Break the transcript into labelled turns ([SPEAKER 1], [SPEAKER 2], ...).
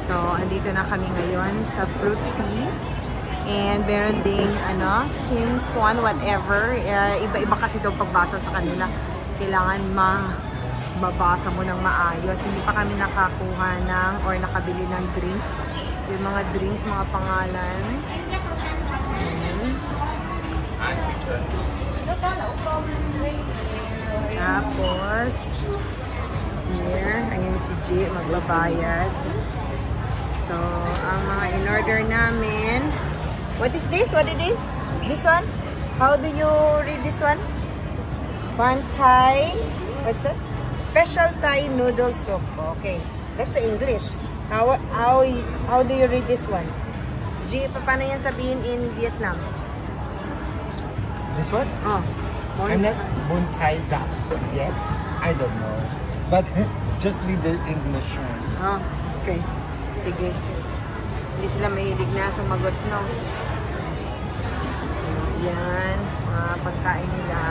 [SPEAKER 1] So, andito na kami ngayon sa fruit tea. And meron ding, Kim Kwan, whatever. Iba-iba kasi daw pagbasa sa kanila. Kailangan mabasa mo ng maayos. Hindi pa kami nakakuha ng or nakabili ng drinks. Yung mga drinks, mga pangalan. Tapos, here, ayan si G, magbabayad. So, ang mga in-order namin. What is this? What is this? This one? How do you read this one? One Thai. What's that? Special Thai noodle soup. Okay. That's the English. How do you read this one? G, paano yan sabihin in Vietnam?
[SPEAKER 2] This one?
[SPEAKER 1] Oh.
[SPEAKER 2] I'm not Bon Thai Dap yet. I don't know. But just read the English one.
[SPEAKER 1] Oh, okay. Sige. Hindi sila mahilig na sumagot, no? So, yan. Mga pagkain nila.